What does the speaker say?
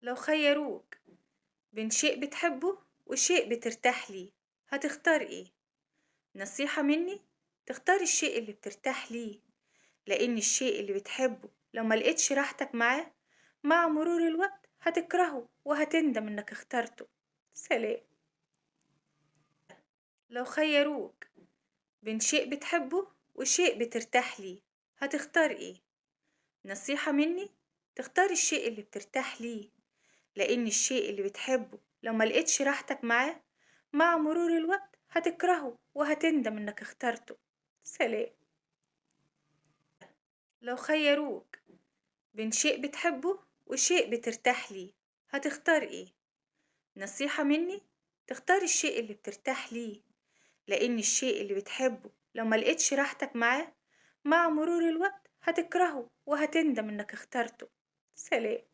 لو خيروك بين شيء بتحبه وشيء بترتاح ليه، هتختار ايه؟ نصيحة مني، تختار الشيء اللي بترتاح ليه، لأن الشيء اللي بتحبه لو ما لقيتش راحتك معاه مع مرور الوقت هتكرهه وهتندم انك اخترته. سلام. لو خيروك بين شيء بتحبه وشيء بترتاح ليه، هتختار ايه؟ نصيحة مني، تختار الشيء اللي بترتاح ليه، لأن الشيء اللي بتحبه لو ما لقيتش راحتك معاه مع مرور الوقت هتكرهه وهتندم انك اخترته. سلام. لو خيروك بين شيء بتحبه وشيء بترتاح ليه، هتختار ايه؟ نصيحة مني، تختار الشيء اللي بترتاح ليه، لأن الشيء اللي بتحبه لو ما لقيتش راحتك معاه مع مرور الوقت هتكرهه وهتندم انك اخترته. سلام.